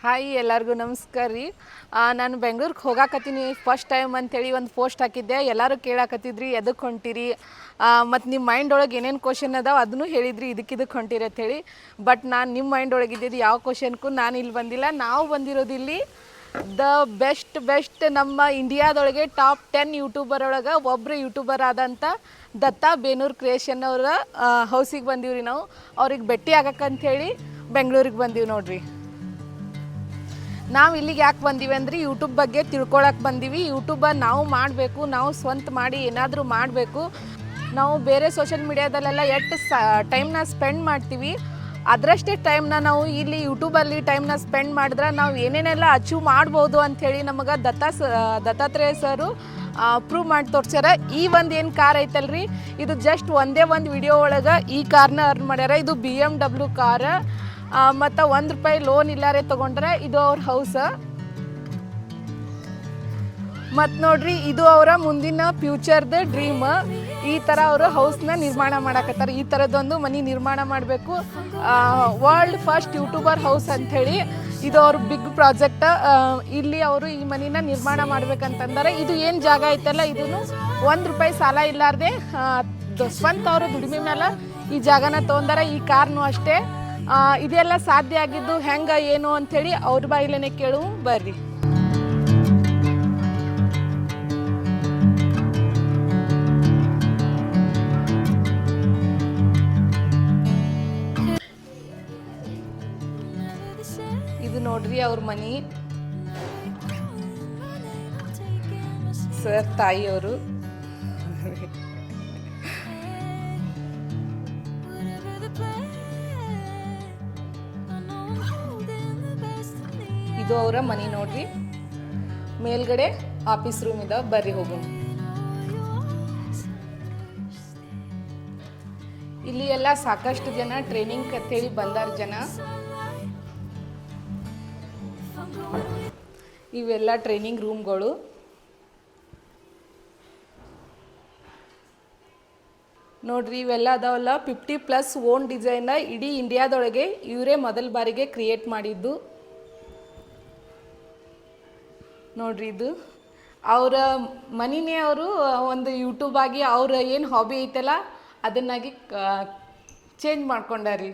Hi ಎಲ್ಲರಿಗೂ ನಮಸ್ಕಾರ ರೀ. ನಾನು ಬೆಂಗ್ಳೂರಿಗೆ ಹೋಗಾಕತ್ತೀನಿ ಫಸ್ಟ್ ಟೈಮ್ ಅಂಥೇಳಿ ಒಂದು ಪೋಸ್ಟ್ ಹಾಕಿದ್ದೆ. ಎಲ್ಲರೂ ಕೇಳಾಕತ್ತಿದ್ರಿ ಎದಕ್ಕೆ ಹೊಂಟಿರಿ, ಮತ್ತು ನಿಮ್ಮ ಮೈಂಡ್ ಒಳಗೆ ಏನೇನು ಕ್ವಶನ್ ಅದಾವೆ ಅದನ್ನು ಹೇಳಿದ್ರಿ ಇದಕ್ಕೆ ಹೊಂಟಿರಿ ಅಂಥೇಳಿ. ಬಟ್ ನಾನು ನಿಮ್ಮ ಮೈಂಡ್ ಒಳಗೆ ಇದ್ದಿದ್ದು ಯಾವ ಕ್ವಶನ್ಗೂ ನಾನು ಇಲ್ಲಿ ಬಂದಿಲ್ಲ. ನಾವು ಬಂದಿರೋದು ಇಲ್ಲಿ ದ ಬೆಸ್ಟ್ ನಮ್ಮ ಇಂಡಿಯಾದೊಳಗೆ ಟಾಪ್ 10 ಯೂಟ್ಯೂಬರ್ ಒಳಗೆ ಒಬ್ಬರು ಯೂಟ್ಯೂಬರ್ ಆದಂಥ ದತ್ತಾ ಬೇನೂರ್ ಕ್ರಿಯೇಷನ್ ಅವರ ಹೌಸಿಗೆ ಬಂದೀವಿ ರೀ. ನಾವು ಅವ್ರಿಗೆ ಭೇಟಿ ಆಗಕ್ಕಂಥೇಳಿ ಬೆಂಗಳೂರಿಗೆ ಬಂದೀವಿ ನೋಡ್ರಿ. ನಾವು ಇಲ್ಲಿಗೆ ಯಾಕೆ ಬಂದೀವಿ ಅಂದ್ರೆ ಯೂಟ್ಯೂಬ್ ಬಗ್ಗೆ ತಿಳ್ಕೊಳಕ್ಕೆ ಬಂದೀವಿ. ಯೂಟ್ಯೂಬ ನಾವು ಮಾಡಬೇಕು, ನಾವು ಸ್ವಂತ ಮಾಡಿ ಏನಾದರೂ ಮಾಡಬೇಕು. ನಾವು ಬೇರೆ ಸೋಷಿಯಲ್ ಮೀಡಿಯಾದಲ್ಲೆಲ್ಲ ಎಷ್ಟು ಟೈಮ್ನ ಸ್ಪೆಂಡ್ ಮಾಡ್ತೀವಿ ಅದರಷ್ಟೇ ಟೈಮ್ನ ನಾವು ಇಲ್ಲಿ ಯೂಟ್ಯೂಬಲ್ಲಿ ಟೈಮ್ನ ಸ್ಪೆಂಡ್ ಮಾಡಿದ್ರೆ ನಾವು ಏನೇನೆಲ್ಲ ಅಚೀವ್ ಮಾಡ್ಬೋದು ಅಂಥೇಳಿ ನಮಗೆ ದತ್ತಾತ್ರೇಯ ಸರು ಪ್ರೂವ್ ಮಾಡಿ ತೋರ್ಸ್ಯಾರ. ಈ ಒಂದು ಏನು ಕಾರ್ ಐತಲ್ರಿ, ಇದು ಜಸ್ಟ್ ಒಂದೇ ಒಂದು ವಿಡಿಯೋ ಒಳಗೆ ಈ ಕಾರ್ನ ಅರ್ನ್ ಮಾಡ್ಯಾರ. ಇದು BMW ಕಾರ್. ಮತ್ತು ₹1 ಲೋನ್ ಇಲ್ಲಾರೆ ತೊಗೊಂಡ್ರೆ ಇದು ಅವ್ರ ಹೌಸ. ಮತ್ತು ನೋಡ್ರಿ, ಇದು ಅವರ ಮುಂದಿನ ಫ್ಯೂಚರ್ದು ಡ್ರೀಮ್. ಈ ಥರ ಅವರು ಹೌಸ್ನ ನಿರ್ಮಾಣ ಮಾಡಕತ್ತಾರೆ. ಈ ಥರದ್ದೊಂದು ಮನೆ ನಿರ್ಮಾಣ ಮಾಡಬೇಕು, ವರ್ಲ್ಡ್ ಫಸ್ಟ್ ಯೂಟ್ಯೂಬರ್ ಹೌಸ್ ಅಂಥೇಳಿ ಇದು ಅವ್ರ ಬಿಗ್ ಪ್ರಾಜೆಕ್ಟ್. ಇಲ್ಲಿ ಅವರು ಈ ಮನಿನ ನಿರ್ಮಾಣ ಮಾಡ್ಬೇಕಂತಂದರೆ ಇದು ಏನು ಜಾಗ ಐತಲ್ಲ, ಇದನ್ನು ₹1 ಸಾಲ ಇಲ್ಲಾರ್ದೆ ಸ್ವಂತ ಅವರು ದುಡಿಮೆ ಮೇಲೆ ಈ ಜಾಗನ ತೊಗೊಂಡಾರ. ಈ ಕಾರ್ನು ಅಷ್ಟೇ. ಇದೆಲ್ಲ ಸಾಧ್ಯ ಆಗಿದ್ದು ಹೆಂಗೆ ಏನು ಅಂಥೇಳಿ ಅವ್ರ ಬಾಯಿಲೇನೆ ಕೇಳು ಬರ್ರಿ. ಇದು ನೋಡ್ರಿ ಅವ್ರ ಮನಿ. ಸರ್ ತಾಯಿಯವರು. ಇದು ಅವರ ಮನಿ ನೋಡ್ರಿ. ಮೇಲ್ಗಡೆ ಆಫೀಸ್ ರೂಮ್ ಇದಾವ, ಬರ್ರಿ ಹೋಗು. ಇಲ್ಲಿ ಎಲ್ಲ ಸಾಕಷ್ಟು ಜನ ಟ್ರೈನಿಂಗ್ ಅಂತೇಳಿ ಬಂದಾರ ಜನ. ಇವೆಲ್ಲ ಟ್ರೈನಿಂಗ್ ರೂಮ್ಗಳು. ನೋಡ್ರಿ, ಇವೆಲ್ಲ ಅದಾವಲ್ಲ 50+ ಓನ್ ಡಿಸೈನ್ನ ಇಡೀ ಇಂಡಿಯಾದೊಳಗೆ ಇವರೇ ಮೊದಲ ಬಾರಿಗೆ ಕ್ರಿಯೇಟ್ ಮಾಡಿದ್ದು ನೋಡ್ರಿ. ಇದು ಅವರ ಮನಿನೇ ಅವರು ಒಂದು ಯೂಟ್ಯೂಬ್ ಆಗಿ ಅವ್ರ ಏನು ಹಾಬಿ ಐತಲ್ಲ ಅದನ್ನಾಗಿ ಚೇಂಜ್ ಮಾಡ್ಕೊಂಡಾರಿ.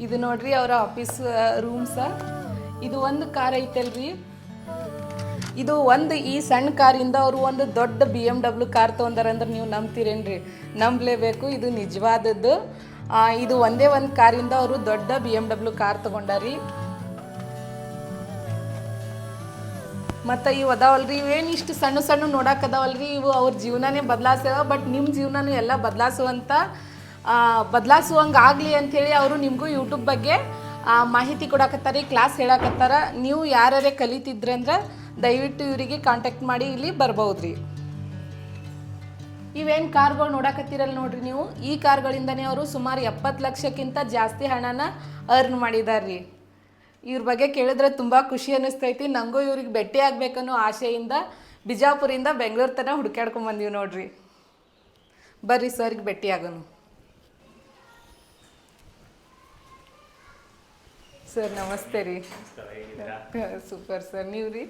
ಇದು ನೋಡ್ರಿ ಅವರ ಆಫೀಸ್ ರೂಮ್ಸ. ಇದು ಒಂದು ಕಾರ್ ಐತಲ್ರಿ, ಇದು ಒಂದು ಈ ಸಣ್ಣ ಕಾರಿಂದ ಅವರು ಒಂದು ದೊಡ್ಡ BMW ಕಾರ್ ತೊಗೊಂಡಾರಂದ್ರೆ ನೀವು ನಂಬ್ತೀರೇನ್ರಿ? ನಂಬಲೇಬೇಕು, ಇದು ನಿಜವಾದದ್ದು. ಇದು ಒಂದೇ ಒಂದು ಕಾರಿಂದ ಅವರು ದೊಡ್ಡ BMW ಕಾರ್ ತೊಗೊಂಡಾರಿ. ಮತ್ತು ಇವು ಅದಾವಲ್ರಿ, ಇವೇನು ಇಷ್ಟು ಸಣ್ಣ ಸಣ್ಣ ನೋಡೋಕ್ಕದಾವಲ್ರಿ, ಇವು ಅವ್ರ ಜೀವನನೇ ಬದಲಾಯಿಸ್ಯಾವ. ಬಟ್ ನಿಮ್ಮ ಜೀವನನೂ ಎಲ್ಲ ಬದಲಾಯಿಸುವಂಗೆ ಆಗಲಿ ಅಂಥೇಳಿ ಅವರು ನಿಮಗೂ ಯೂಟ್ಯೂಬ್ ಬಗ್ಗೆ ಮಾಹಿತಿ ಕೊಡಕತ್ತಾರೆ, ಕ್ಲಾಸ್ ಹೇಳಕತ್ತಾರ. ನೀವು ಯಾರೇ ಕಲಿತಿದ್ರಂದ್ರೆ ದಯವಿಟ್ಟು ಇವರಿಗೆ ಕಾಂಟ್ಯಾಕ್ಟ್ ಮಾಡಿ ಇಲ್ಲಿ ಬರ್ಬೋದ್ರಿ. ಇವೇನು ಕಾರ್ಗಳು ನೋಡಕತ್ತೀರಲ್ಲ ನೋಡ್ರಿ ನೀವು, ಈ ಕಾರ್ಗಳಿಂದನೇ ಅವರು ಸುಮಾರು 70 ಲಕ್ಷಕ್ಕಿಂತ ಜಾಸ್ತಿ ಹಣನ ಅರ್ನ್ ಮಾಡಿದಾರ್ರಿ. ಇವ್ರ ಬಗ್ಗೆ ಕೇಳಿದ್ರೆ ತುಂಬ ಖುಷಿ ಅನ್ನಿಸ್ತೈತಿ. ನನಗೂ ಇವ್ರಿಗೆ ಭೇಟಿ ಆಗಬೇಕನ್ನೋ ಆಸೆಯಿಂದ ಬಿಜಾಪುರಿಂದ ಬೆಂಗಳೂರು ತನಕ ಹುಡುಕ್ಯಾಡ್ಕೊಂಬಂದೀವಿ ನೋಡ್ರಿ. ಬರ್ರಿ ಸರ್ಗೆ ಭೇಟಿ ಆಗೋನು. ಸರ್ ನಮಸ್ತೆ ರೀ. Super sir. ನೀವು ರೀ?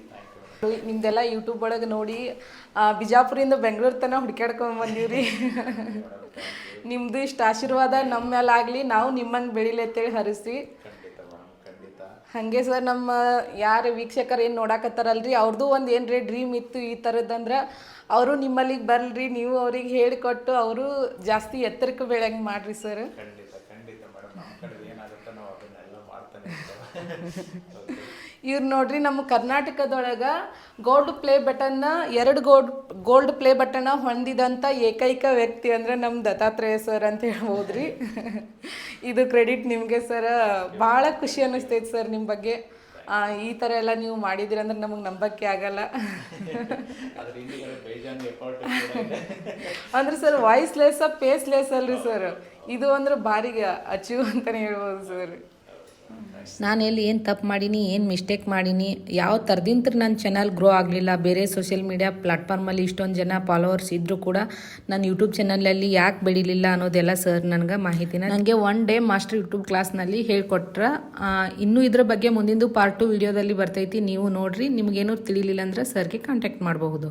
ನಿಮ್ದೆಲ್ಲ ಯೂಟ್ಯೂಬ್ ಒಳಗೆ ನೋಡಿ ಬಿಜಾಪುರಿಂದ ಬೆಂಗಳೂರು ತನಕ ಹುಡುಕ್ಯಾಡ್ಕೊಂಬಂದೀವ್ರಿ. ನಿಮ್ಮದು ಇಷ್ಟು ಆಶೀರ್ವಾದ ನಮ್ಮ ಮೇಲೆ ಆಗಲಿ, ನಾವು ನಿಮ್ಮಂಗೆ ಬೆಳಿಲಿ ಅಂತೇಳಿ ಹರಿಸಿ. ಹಾಗೆ ಸರ್, ನಮ್ಮ ಯಾರು ವೀಕ್ಷಕರು ಏನು ನೋಡಕತ್ತಾರಲ್ರಿ ಅವ್ರದ್ದು ಒಂದು ಏನ್ರಿ ಡ್ರೀಮ್ ಇತ್ತು ಈ ಥರದ್ದಂದ್ರೆ ಅವರು ನಿಮ್ಮಲ್ಲಿಗೆ ಬರ್ಲ್ರಿ, ನೀವು ಅವ್ರಿಗೆ ಹೇಳಿಕೊಟ್ಟು ಅವರು ಜಾಸ್ತಿ ಎತ್ತರಕ್ಕೆ ಬೆಳೆಯಂಗೆ ಮಾಡ್ರಿ ಸರ್. ಇವ್ರು ನೋಡ್ರಿ, ನಮ್ಮ ಕರ್ನಾಟಕದೊಳಗೆ ಗೋಲ್ಡ್ ಪ್ಲೇ ಬಟನ್ನ 2 ಗೋಲ್ಡ್ ಪ್ಲೇ ಬಟನ್ನ ಹೊಂದಿದಂಥ ಏಕೈಕ ವ್ಯಕ್ತಿ ಅಂದರೆ ನಮ್ಮ ದತ್ತಾತ್ರೇಯ ಸರ್ ಅಂತ ಹೇಳ್ಬೋದ್ರಿ. ಇದು ಕ್ರೆಡಿಟ್ ನಿಮಗೆ ಸರ್. ಭಾಳ ಖುಷಿ ಅನ್ನಿಸ್ತೈತೆ ಸರ್ ನಿಮ್ಮ ಬಗ್ಗೆ. ಈ ಥರ ಎಲ್ಲ ನೀವು ಮಾಡಿದಿರಂದ್ರೆ ನಮಗೆ ನಂಬಕ್ಕೆ ಆಗಲ್ಲ. ಅಂದ್ರೆ ಸರ್ ವಾಯ್ಸ್ಲೆಸ್ ಫೇಸ್ಲೆಸ್ ಅಲ್ರಿ ಸರ್, ಇದು ಅಂದ್ರೆ ಭಾರಿಗೆ ಅಚೀವ್ ಅಂತಲೇ ಹೇಳ್ಬೋದು ಸರ್. ನಾನು ಎಲ್ಲಿ ಏನು ತಪ್ಪು ಮಾಡೀನಿ, ಏನು ಮಿಸ್ಟೇಕ್ ಮಾಡೀನಿ, ಯಾವ ಥರದಿಂತ ನನ್ನ ಚಾನಲ್ ಗ್ರೋ ಆಗಲಿಲ್ಲ. ಬೇರೆ ಸೋಷಿಯಲ್ ಮೀಡಿಯಾ ಪ್ಲಾಟ್ಫಾರ್ಮಲ್ಲಿ ಇಷ್ಟೊಂದು ಜನ ಫಾಲೋವರ್ಸ್ ಇದ್ದರೂ ಕೂಡ ನಾನು ಯೂಟ್ಯೂಬ್ ಚಾನಲಲ್ಲಿ ಯಾಕೆ ಬೆಳಿಲಿಲ್ಲ ಅನ್ನೋದೆಲ್ಲ ಸರ್ ನನಗೆ ಮಾಹಿತಿನ ನನಗೆ ಒನ್ ಡೇ ಮಾಸ್ಟರ್ ಯೂಟ್ಯೂಬ್ ಕ್ಲಾಸ್ನಲ್ಲಿ ಹೇಳ್ಕೊಟ್ರ. ಇನ್ನೂ ಇದ್ರ ಬಗ್ಗೆ ಮುಂದಿಂದು ಪಾರ್ಟ್ 2 ವಿಡಿಯೋದಲ್ಲಿ ಬರ್ತೈತಿ, ನೀವು ನೋಡ್ರಿ. ನಿಮಗೇನು ತಿಳಿಲಿಲ್ಲ ಅಂದ್ರೆ ಸರ್ಗೆ ಕಾಂಟ್ಯಾಕ್ಟ್ ಮಾಡಬಹುದು.